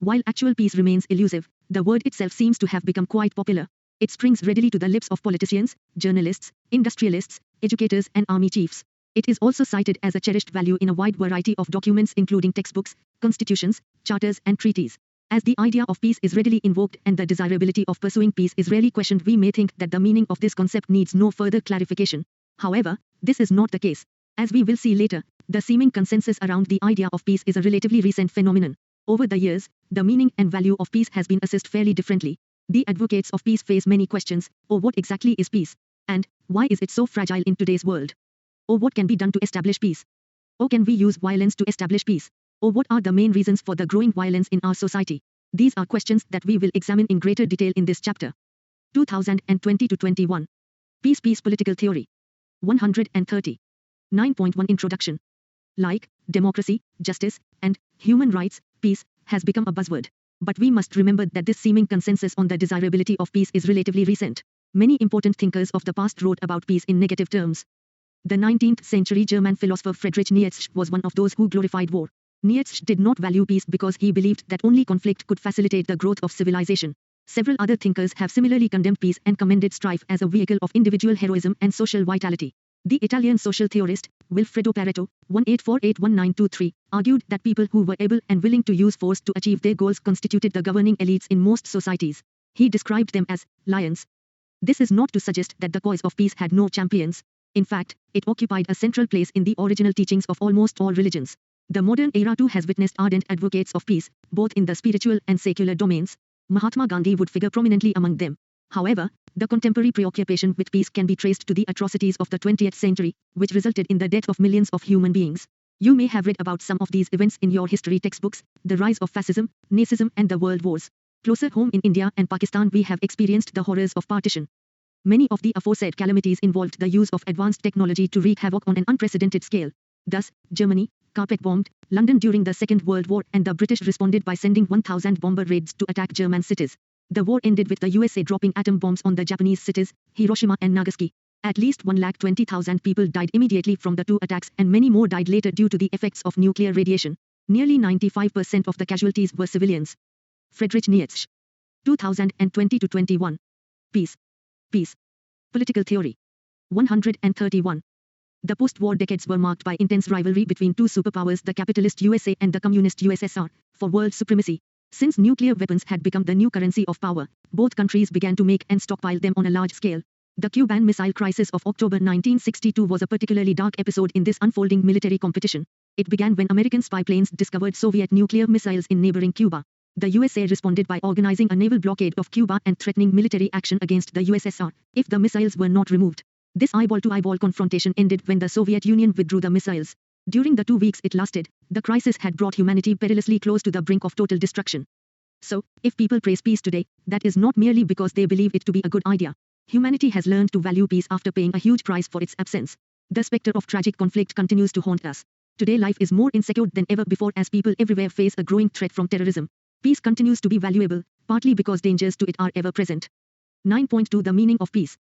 While actual peace remains elusive, the word itself seems to have become quite popular. It springs readily to the lips of politicians, journalists, industrialists, educators, and army chiefs. It is also cited as a cherished value in a wide variety of documents including textbooks, constitutions, charters, and treaties. As the idea of peace is readily invoked and the desirability of pursuing peace is rarely questioned, we may think that the meaning of this concept needs no further clarification. However, this is not the case. As we will see later, the seeming consensus around the idea of peace is a relatively recent phenomenon. Over the years, the meaning and value of peace has been assessed fairly differently. The advocates of peace face many questions. Or what exactly is peace? And why is it so fragile in today's world? Or what can be done to establish peace? Or can we use violence to establish peace? Or what are the main reasons for the growing violence in our society? These are questions that we will examine in greater detail in this chapter. 2020-21. Peace Political Theory. 130. 9.1 Introduction. Like democracy, justice, and human rights, peace has become a buzzword. But we must remember that this seeming consensus on the desirability of peace is relatively recent. Many important thinkers of the past wrote about peace in negative terms. The 19th century German philosopher Friedrich Nietzsche was one of those who glorified war. Nietzsche did not value peace because he believed that only conflict could facilitate the growth of civilization. Several other thinkers have similarly condemned peace and commended strife as a vehicle of individual heroism and social vitality. The Italian social theorist, Wilfredo Pareto, 1848-1923, argued that people who were able and willing to use force to achieve their goals constituted the governing elites in most societies. He described them as lions. This is not to suggest that the cause of peace had no champions. In fact, it occupied a central place in the original teachings of almost all religions. The modern era too has witnessed ardent advocates of peace, both in the spiritual and secular domains. Mahatma Gandhi would figure prominently among them. However, the contemporary preoccupation with peace can be traced to the atrocities of the 20th century, which resulted in the death of millions of human beings. You may have read about some of these events in your history textbooks: the rise of fascism, Nazism, and the world wars. Closer home in India and Pakistan we have experienced the horrors of partition. Many of the aforesaid calamities involved the use of advanced technology to wreak havoc on an unprecedented scale. Thus, Germany carpet-bombed London during the Second World War, and the British responded by sending 1,000 bomber raids to attack German cities. The war ended with the USA dropping atom bombs on the Japanese cities, Hiroshima and Nagasaki. At least 120,000 people died immediately from the two attacks, and many more died later due to the effects of nuclear radiation. Nearly 95% of the casualties were civilians. Friedrich Nietzsche. 2020-21. Peace Political Theory. 131. The post-war decades were marked by intense rivalry between two superpowers, the capitalist USA and the communist USSR, for world supremacy. Since nuclear weapons had become the new currency of power, both countries began to make and stockpile them on a large scale. The Cuban Missile Crisis of October 1962 was a particularly dark episode in this unfolding military competition. It began when American spy planes discovered Soviet nuclear missiles in neighboring Cuba. The USA responded by organizing a naval blockade of Cuba and threatening military action against the USSR if the missiles were not removed. This eyeball-to-eyeball confrontation ended when the Soviet Union withdrew the missiles. During the 2 weeks it lasted, the crisis had brought humanity perilously close to the brink of total destruction. So, if people praise peace today, that is not merely because they believe it to be a good idea. Humanity has learned to value peace after paying a huge price for its absence. The specter of tragic conflict continues to haunt us. Today life is more insecure than ever before as people everywhere face a growing threat from terrorism. Peace continues to be valuable, partly because dangers to it are ever present. 9.2 The meaning of peace.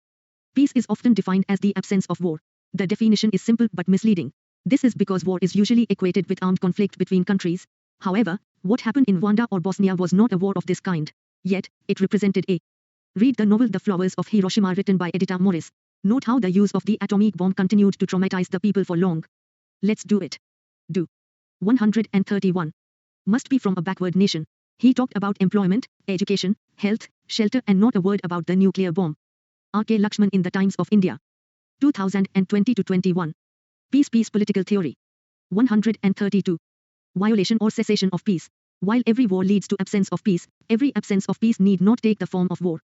Peace is often defined as the absence of war. The definition is simple but misleading. This is because war is usually equated with armed conflict between countries. However, what happened in Rwanda or Bosnia was not a war of this kind. Yet, it represented a. Read the novel The Flowers of Hiroshima written by Edita Morris. Note how the use of the atomic bomb continued to traumatize the people for long. Let's do it. 131. Must be from a backward nation. He talked about employment, education, health, shelter, and not a word about the nuclear bomb. R.K. Lakshman in the Times of India. 2020-21. Peace Political Theory. 132. Violation or cessation of peace. While every war leads to absence of peace, every absence of peace need not take the form of war.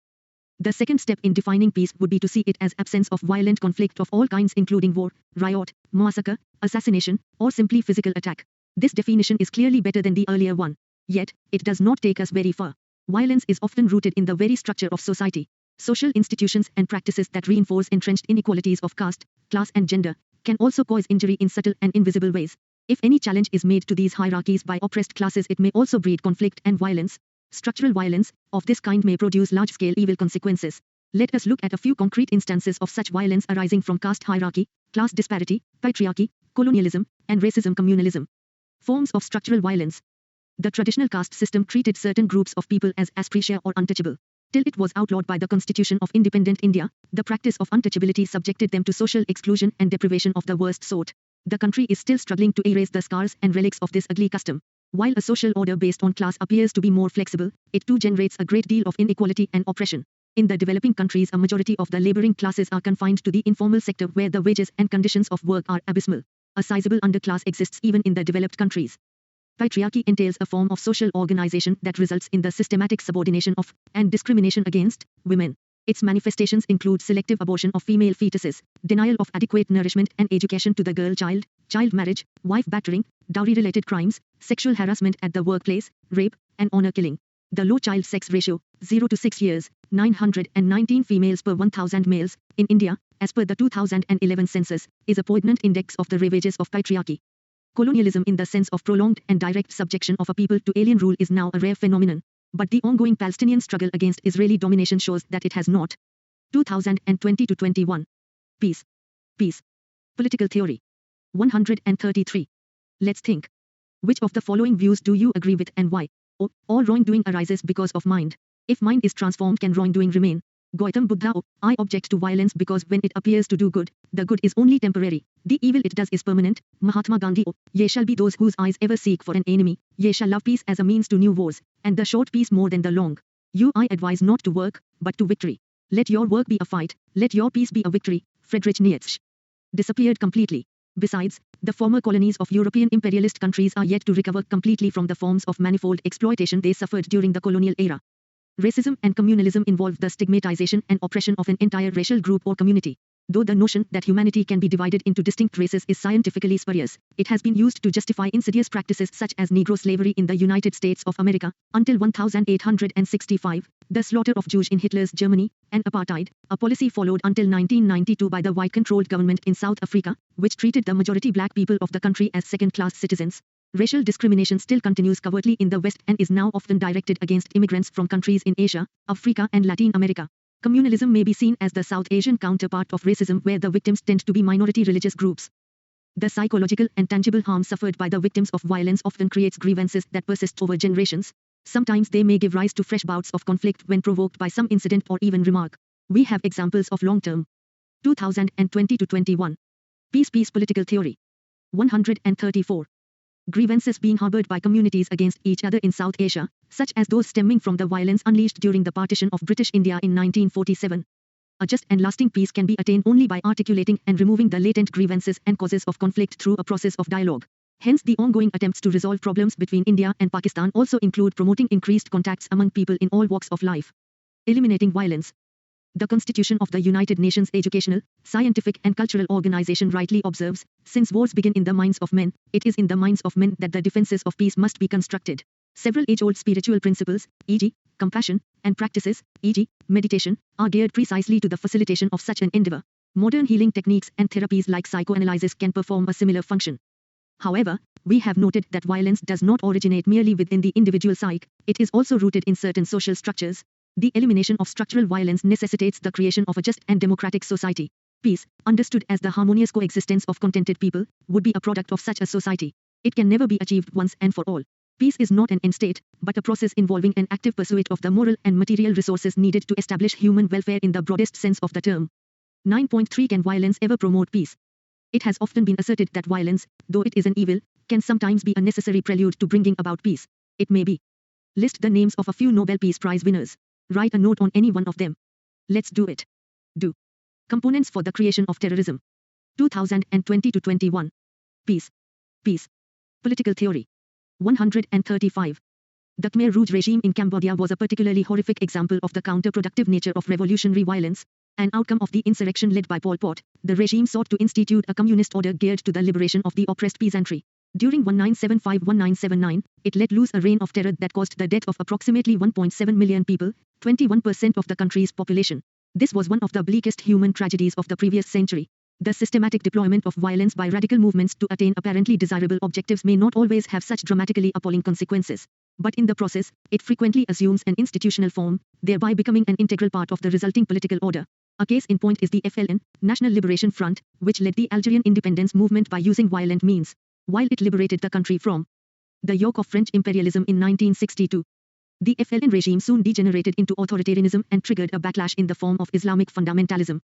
The second step in defining peace would be to see it as absence of violent conflict of all kinds, including war, riot, massacre, assassination, or simply physical attack. This definition is clearly better than the earlier one. Yet, it does not take us very far. Violence is often rooted in the very structure of society. Social institutions and practices that reinforce entrenched inequalities of caste, class and gender can also cause injury in subtle and invisible ways. If any challenge is made to these hierarchies by oppressed classes, it may also breed conflict and violence. Structural violence of this kind may produce large-scale evil consequences. Let us look at a few concrete instances of such violence arising from caste hierarchy, class disparity, patriarchy, colonialism, and racism communalism. Forms of structural violence. The traditional caste system treated certain groups of people as aspecious or untouchable. Till it was outlawed by the Constitution of Independent India, the practice of untouchability subjected them to social exclusion and deprivation of the worst sort. The country is still struggling to erase the scars and relics of this ugly custom. While a social order based on class appears to be more flexible, it too generates a great deal of inequality and oppression. In the developing countries, a majority of the laboring classes are confined to the informal sector where the wages and conditions of work are abysmal. A sizable underclass exists even in the developed countries. Patriarchy entails a form of social organization that results in the systematic subordination of, and discrimination against, women. Its manifestations include selective abortion of female fetuses, denial of adequate nourishment and education to the girl child, child marriage, wife battering, dowry-related crimes, sexual harassment at the workplace, rape, and honor killing. The low child sex ratio, 0 to 6 years, 919 females per 1,000 males, in India, as per the 2011 census, is a poignant index of the ravages of patriarchy. Colonialism in the sense of prolonged and direct subjection of a people to alien rule is now a rare phenomenon. But the ongoing Palestinian struggle against Israeli domination shows that it has not. 2020-21. Peace. Peace. Political theory. 133. Let's think. Which of the following views do you agree with and why? O. All wrongdoing arises because of mind. If mind is transformed, can wrongdoing remain? Gautam Buddha. O. I object to violence because when it appears to do good, the good is only temporary. The evil it does is permanent. Mahatma Gandhi. O. Ye shall be those whose eyes ever seek for an enemy. Ye shall love peace as a means to new wars, and the short peace more than the long. I advise not to work, but to victory. Let your work be a fight, let your peace be a victory. Friedrich Nietzsche. Disappeared completely. Besides, the former colonies of European imperialist countries are yet to recover completely from the forms of manifold exploitation they suffered during the colonial era. Racism and communalism involve the stigmatization and oppression of an entire racial group or community. Though the notion that humanity can be divided into distinct races is scientifically spurious, it has been used to justify insidious practices such as Negro slavery in the United States of America, until 1865, the slaughter of Jews in Hitler's Germany, and apartheid, a policy followed until 1992 by the white-controlled government in South Africa, which treated the majority black people of the country as second-class citizens. Racial discrimination still continues covertly in the West and is now often directed against immigrants from countries in Asia, Africa and Latin America. Communalism may be seen as the South Asian counterpart of racism, where the victims tend to be minority religious groups. The psychological and tangible harm suffered by the victims of violence often creates grievances that persist over generations. Sometimes they may give rise to fresh bouts of conflict when provoked by some incident or even remark. We have examples of long-term. 2020-21. Peace political theory. 134. Grievances being harbored by communities against each other in South Asia, such as those stemming from the violence unleashed during the partition of British India in 1947. A just and lasting peace can be attained only by articulating and removing the latent grievances and causes of conflict through a process of dialogue. Hence, the ongoing attempts to resolve problems between India and Pakistan also include promoting increased contacts among people in all walks of life. Eliminating violence. The Constitution of the United Nations Educational, Scientific and Cultural Organization rightly observes, since wars begin in the minds of men, it is in the minds of men that the defenses of peace must be constructed. Several age-old spiritual principles, e.g., compassion, and practices, e.g., meditation, are geared precisely to the facilitation of such an endeavor. Modern healing techniques and therapies like psychoanalysis can perform a similar function. However, we have noted that violence does not originate merely within the individual psyche, it is also rooted in certain social structures. The elimination of structural violence necessitates the creation of a just and democratic society. Peace, understood as the harmonious coexistence of contented people, would be a product of such a society. It can never be achieved once and for all. Peace is not an end state, but a process involving an active pursuit of the moral and material resources needed to establish human welfare in the broadest sense of the term. 9.3 Can violence ever promote peace? It has often been asserted that violence, though it is an evil, can sometimes be a necessary prelude to bringing about peace. It may be. List the names of a few Nobel Peace Prize winners. Write a note on any one of them. Let's do it. Do. Components for the creation of terrorism. 2020-21. Peace. Political theory. 135. The Khmer Rouge regime in Cambodia was a particularly horrific example of the counterproductive nature of revolutionary violence. An outcome of the insurrection led by Pol Pot, the regime sought to institute a communist order geared to the liberation of the oppressed peasantry. During 1975-1979, it let loose a reign of terror that caused the death of approximately 1.7 million people, 21% of the country's population. This was one of the bleakest human tragedies of the previous century. The systematic deployment of violence by radical movements to attain apparently desirable objectives may not always have such dramatically appalling consequences. But in the process, it frequently assumes an institutional form, thereby becoming an integral part of the resulting political order. A case in point is the FLN, National Liberation Front, which led the Algerian independence movement by using violent means. While it liberated the country from The yoke of French imperialism in 1962. The FLN regime soon degenerated into authoritarianism and triggered a backlash in the form of Islamic fundamentalism.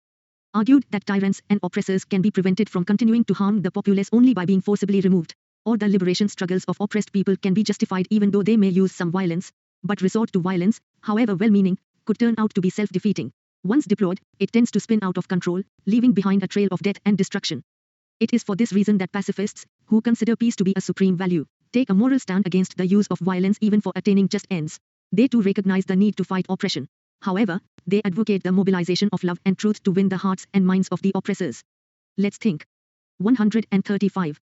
Argued that tyrants and oppressors can be prevented from continuing to harm the populace only by being forcibly removed, or the liberation struggles of oppressed people can be justified even though they may use some violence, but resort to violence, however well-meaning, could turn out to be self-defeating. Once deployed, it tends to spin out of control, leaving behind a trail of death and destruction. It is for this reason that pacifists, who consider peace to be a supreme value, take a moral stand against the use of violence even for attaining just ends. They too recognize the need to fight oppression. However, they advocate the mobilization of love and truth to win the hearts and minds of the oppressors. Let's think. 135.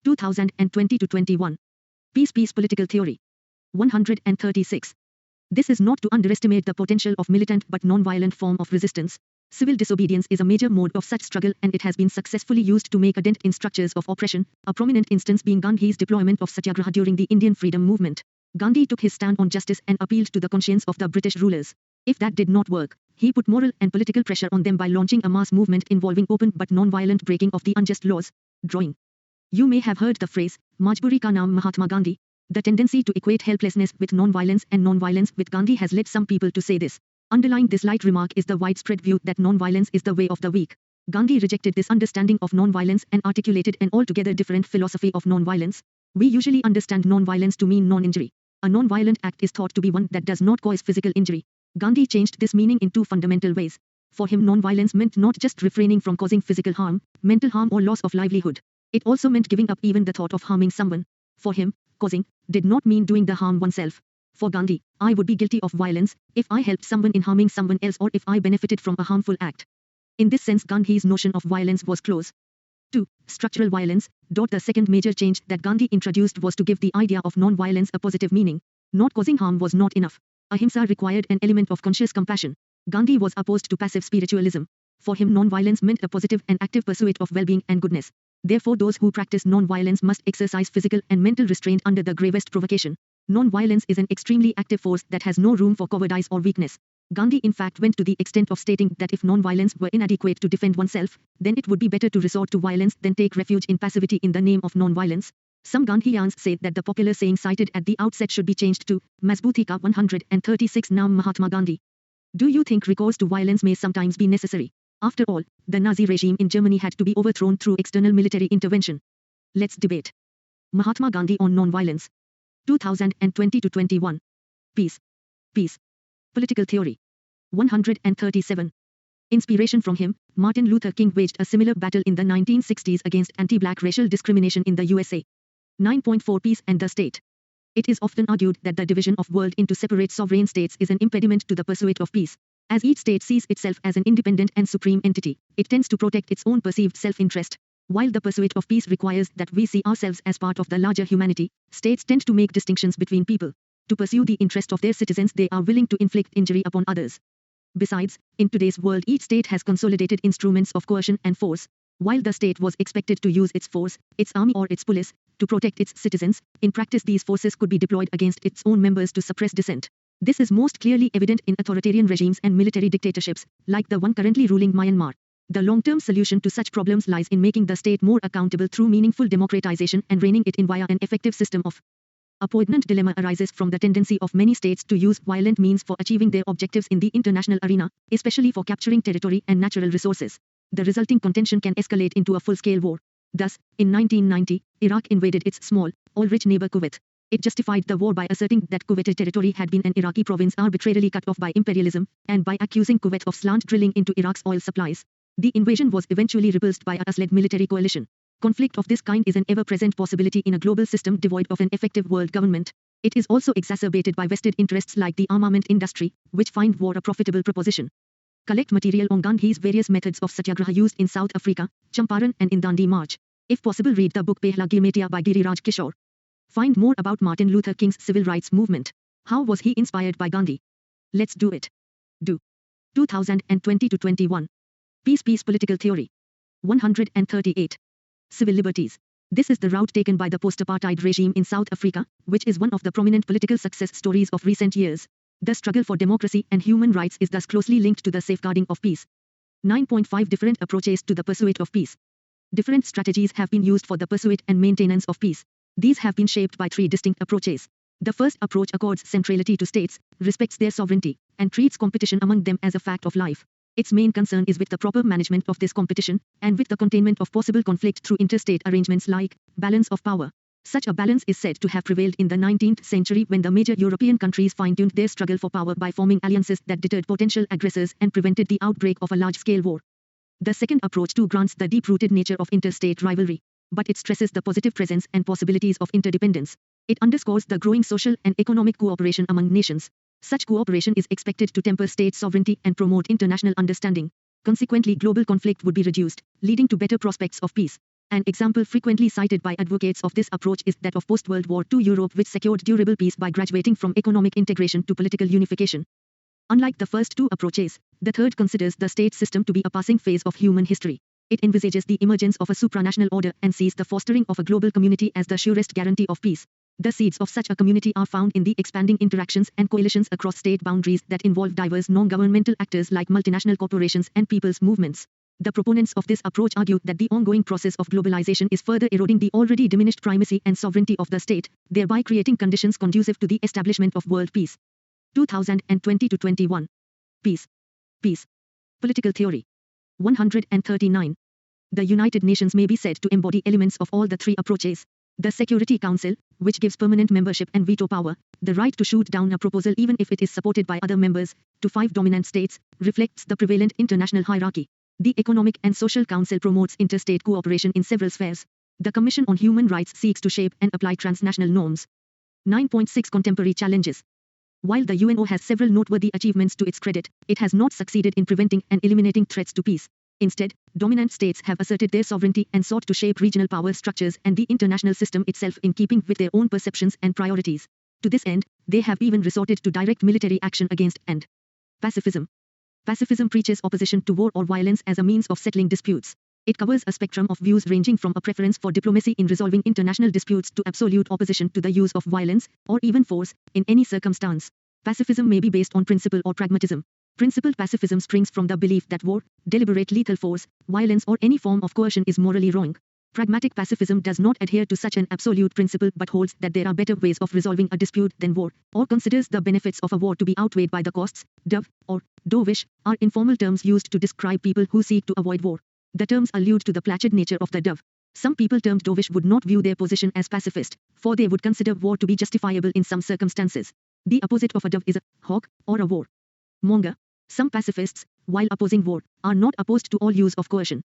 2020-21. Peace Political Theory. 136. This is not to underestimate the potential of militant but non-violent form of resistance. Civil disobedience is a major mode of such struggle and it has been successfully used to make a dent in structures of oppression, a prominent instance being Gandhi's deployment of Satyagraha during the Indian freedom movement. Gandhi took his stand on justice and appealed to the conscience of the British rulers. If that did not work, he put moral and political pressure on them by launching a mass movement involving open but non-violent breaking of the unjust laws. Drawing. You may have heard the phrase, Majburi ka naam Mahatma Gandhi. The tendency to equate helplessness with non-violence and non-violence with Gandhi has led some people to say this. Underlying this light remark is the widespread view that non-violence is the way of the weak. Gandhi rejected this understanding of non-violence and articulated an altogether different philosophy of non-violence. We usually understand non-violence to mean non-injury. A non-violent act is thought to be one that does not cause physical injury. Gandhi changed this meaning in two fundamental ways. For him, non-violence meant not just refraining from causing physical harm, mental harm or loss of livelihood. It also meant giving up even the thought of harming someone. For him, causing did not mean doing the harm oneself. For Gandhi, I would be guilty of violence if I helped someone in harming someone else or if I benefited from a harmful act. In this sense, Gandhi's notion of violence was close. 2. Structural violence. The second major change that Gandhi introduced was to give the idea of non-violence a positive meaning. Not causing harm was not enough. Ahimsa required an element of conscious compassion. Gandhi was opposed to passive spiritualism. For him, non-violence meant a positive and active pursuit of well-being and goodness. Therefore, those who practice non-violence must exercise physical and mental restraint under the gravest provocation. Non-violence is an extremely active force that has no room for cowardice or weakness. Gandhi in fact went to the extent of stating that if non-violence were inadequate to defend oneself, then it would be better to resort to violence than take refuge in passivity in the name of non-violence. Some Gandhians say that the popular saying cited at the outset should be changed to Mazbuti ka 136 Naam Mahatma Gandhi. Do you think recourse to violence may sometimes be necessary? After all, the Nazi regime in Germany had to be overthrown through external military intervention. Let's debate. Mahatma Gandhi on non-violence. 2020-21. Peace. Political theory. 137. Inspiration from him, Martin Luther King waged a similar battle in the 1960s against anti-black racial discrimination in the USA. 9.4 Peace and the state. It is often argued that the division of world into separate sovereign states is an impediment to the pursuit of peace. As each state sees itself as an independent and supreme entity, it tends to protect its own perceived self-interest. While the pursuit of peace requires that we see ourselves as part of the larger humanity, states tend to make distinctions between people. To pursue the interest of their citizens, they are willing to inflict injury upon others. Besides, in today's world, each state has consolidated instruments of coercion and force. While the state was expected to use its force, its army or its police, to protect its citizens, in practice these forces could be deployed against its own members to suppress dissent. This is most clearly evident in authoritarian regimes and military dictatorships, like the one currently ruling Myanmar. The long-term solution to such problems lies in making the state more accountable through meaningful democratization and reining it in via an effective system of. A poignant dilemma arises from the tendency of many states to use violent means for achieving their objectives in the international arena, especially for capturing territory and natural resources. The resulting contention can escalate into a full-scale war. Thus, in 1990, Iraq invaded its small, oil-rich neighbor Kuwait. It justified the war by asserting that Kuwaiti territory had been an Iraqi province arbitrarily cut off by imperialism, and by accusing Kuwait of slant drilling into Iraq's oil supplies. The invasion was eventually repulsed by a US-led military coalition. Conflict of this kind is an ever-present possibility in a global system devoid of an effective world government. It is also exacerbated by vested interests like the armament industry, which find war a profitable proposition. Collect material on Gandhi's various methods of satyagraha used in South Africa, Champaran and in Dandi March. If possible, read the book Pehla Girmetia by Giriraj Kishore. Find more about Martin Luther King's civil rights movement. How was he inspired by Gandhi? Let's do it. 2020-21. Peace Political Theory. 138. Civil liberties. This is the route taken by the post-apartheid regime in South Africa, which is one of the prominent political success stories of recent years. The struggle for democracy and human rights is thus closely linked to the safeguarding of peace. 9.5 Different approaches to the pursuit of peace. Different strategies have been used for the pursuit and maintenance of peace. These have been shaped by three distinct approaches. The first approach accords centrality to states, respects their sovereignty, and treats competition among them as a fact of life. Its main concern is with the proper management of this competition, and with the containment of possible conflict through interstate arrangements like balance of power. Such a balance is said to have prevailed in the 19th century when the major European countries fine-tuned their struggle for power by forming alliances that deterred potential aggressors and prevented the outbreak of a large-scale war. The second approach too grants the deep-rooted nature of interstate rivalry, but it stresses the positive presence and possibilities of interdependence. It underscores the growing social and economic cooperation among nations. Such cooperation is expected to temper state sovereignty and promote international understanding. Consequently, global conflict would be reduced, leading to better prospects of peace. An example frequently cited by advocates of this approach is that of post-World War II Europe, which secured durable peace by graduating from economic integration to political unification. Unlike the first two approaches, the third considers the state system to be a passing phase of human history. It envisages the emergence of a supranational order and sees the fostering of a global community as the surest guarantee of peace. The seeds of such a community are found in the expanding interactions and coalitions across state boundaries that involve diverse non-governmental actors like multinational corporations and people's movements. The proponents of this approach argue that the ongoing process of globalization is further eroding the already diminished primacy and sovereignty of the state, thereby creating conditions conducive to the establishment of world peace. 2020-21. Peace. Peace. Political theory. 139. The United Nations may be said to embody elements of all the three approaches. The Security Council, which gives permanent membership and veto power, the right to shoot down a proposal even if it is supported by other members, to 5 dominant states, reflects the prevalent international hierarchy. The Economic and Social Council promotes interstate cooperation in several spheres. The Commission on Human Rights seeks to shape and apply transnational norms. 9.6 Contemporary challenges. While the UNO has several noteworthy achievements to its credit, it has not succeeded in preventing and eliminating threats to peace. Instead, dominant states have asserted their sovereignty and sought to shape regional power structures and the international system itself in keeping with their own perceptions and priorities. To this end, they have even resorted to direct military action against and pacifism. Pacifism preaches opposition to war or violence as a means of settling disputes. It covers a spectrum of views ranging from a preference for diplomacy in resolving international disputes to absolute opposition to the use of violence, or even force, in any circumstance. Pacifism may be based on principle or pragmatism. Principled pacifism springs from the belief that war, deliberate lethal force, violence or any form of coercion is morally wrong. Pragmatic pacifism does not adhere to such an absolute principle but holds that there are better ways of resolving a dispute than war, or considers the benefits of a war to be outweighed by the costs. Dove, or dovish, are informal terms used to describe people who seek to avoid war. The terms allude to the placid nature of the dove. Some people termed dovish would not view their position as pacifist, for they would consider war to be justifiable in some circumstances. The opposite of a dove is a hawk, or a war monger. Some pacifists, while opposing war, are not opposed to all use of coercion,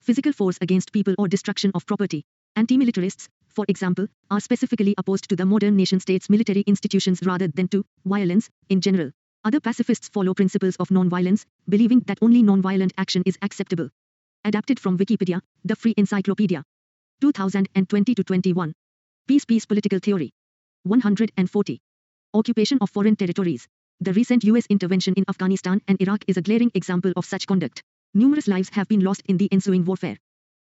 physical force against people or destruction of property. Anti-militarists, for example, are specifically opposed to the modern nation-state's military institutions rather than to violence in general. Other pacifists follow principles of non-violence, believing that only non-violent action is acceptable. Adapted from Wikipedia, the Free Encyclopedia. 2020-21. Peace Political Theory. 140. Occupation of foreign territories. The recent US intervention in Afghanistan and Iraq is a glaring example of such conduct. Numerous lives have been lost in the ensuing warfare.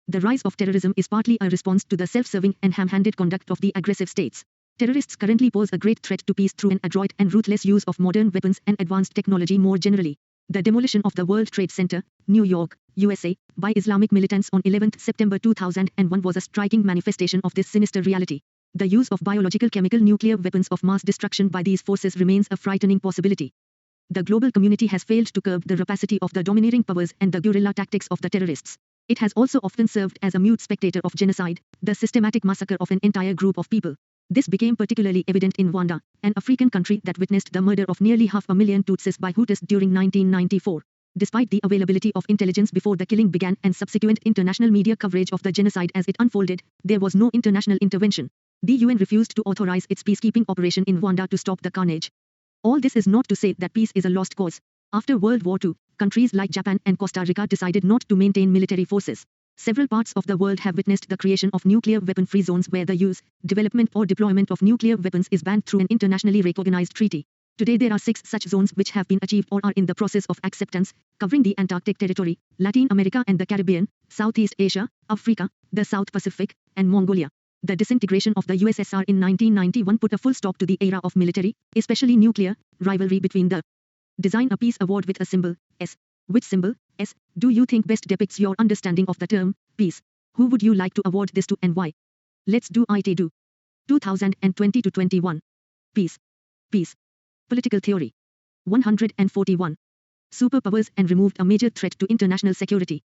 The rise of terrorism is partly a response to the self-serving and ham-handed conduct of the aggressive states. Terrorists currently pose a great threat to peace through an adroit and ruthless use of modern weapons and advanced technology more generally. The demolition of the World Trade Center, New York, USA, by Islamic militants on 11 September 2001 was a striking manifestation of this sinister reality. The use of biological, chemical, nuclear weapons of mass destruction by these forces remains a frightening possibility. The global community has failed to curb the rapacity of the domineering powers and the guerrilla tactics of the terrorists. It has also often served as a mute spectator of genocide, the systematic massacre of an entire group of people. This became particularly evident in Rwanda, an African country that witnessed the murder of nearly 500,000 Tutsis by Hutus during 1994. Despite the availability of intelligence before the killing began and subsequent international media coverage of the genocide as it unfolded, there was no international intervention. The UN refused to authorize its peacekeeping operation in Rwanda to stop the carnage. All this is not to say that peace is a lost cause. After World War II, countries like Japan and Costa Rica decided not to maintain military forces. Several parts of the world have witnessed the creation of nuclear weapon-free zones where the use, development or deployment of nuclear weapons is banned through an internationally recognized treaty. Today there are 6 such zones which have been achieved or are in the process of acceptance, covering the Antarctic territory, Latin America and the Caribbean, Southeast Asia, Africa, the South Pacific, and Mongolia. The disintegration of the USSR in 1991 put a full stop to the era of military, especially nuclear, rivalry between the Design a Peace Award with a symbol, S. Which symbol, S, do you think best depicts your understanding of the term, peace? Who would you like to award this to and why? Let's do it. 2020 to 21. Peace. Peace. Political theory. 141. Superpowers and removed a major threat to international security.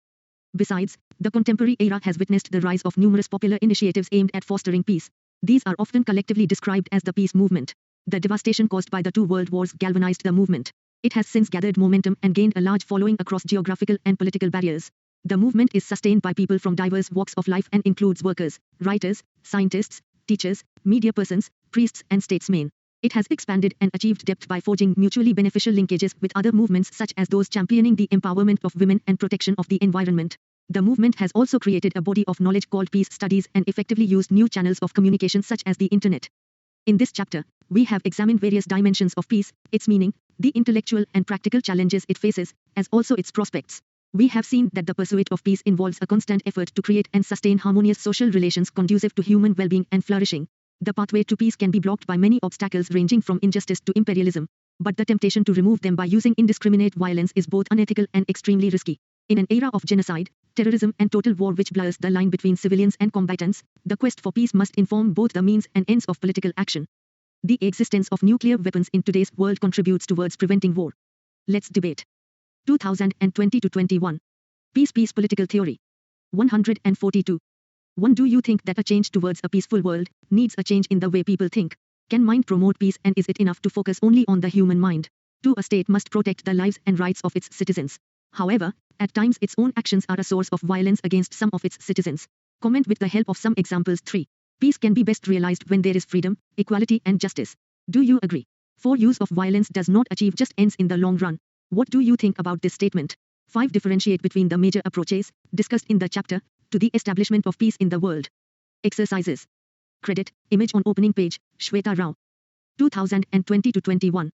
Besides, the contemporary era has witnessed the rise of numerous popular initiatives aimed at fostering peace. These are often collectively described as the peace movement. The devastation caused by the two world wars galvanized the movement. It has since gathered momentum and gained a large following across geographical and political barriers. The movement is sustained by people from diverse walks of life and includes workers, writers, scientists, teachers, media persons, priests and statesmen. It has expanded and achieved depth by forging mutually beneficial linkages with other movements such as those championing the empowerment of women and protection of the environment. The movement has also created a body of knowledge called peace studies and effectively used new channels of communication such as the internet. In this chapter, we have examined various dimensions of peace, its meaning, the intellectual and practical challenges it faces, as also its prospects. We have seen that the pursuit of peace involves a constant effort to create and sustain harmonious social relations conducive to human well-being and flourishing. The pathway to peace can be blocked by many obstacles ranging from injustice to imperialism, but the temptation to remove them by using indiscriminate violence is both unethical and extremely risky. In an era of genocide, terrorism and total war which blurs the line between civilians and combatants, the quest for peace must inform both the means and ends of political action. The existence of nuclear weapons in today's world contributes towards preventing war. Let's debate. 2020 to 21. Peace political theory. 142. 1. Do you think that a change towards a peaceful world needs a change in the way people think? Can mind promote peace and is it enough to focus only on the human mind? 2. A state must protect the lives and rights of its citizens. However, at times its own actions are a source of violence against some of its citizens. Comment with the help of some examples. 3. Peace can be best realized when there is freedom, equality and justice. Do you agree? 4. Use of violence does not achieve just ends in the long run. What do you think about this statement? 5. Differentiate between the major approaches discussed in the chapter to the establishment of peace in the world. Exercises. Credit, image on opening page, Shweta Rao. 2020 to 21.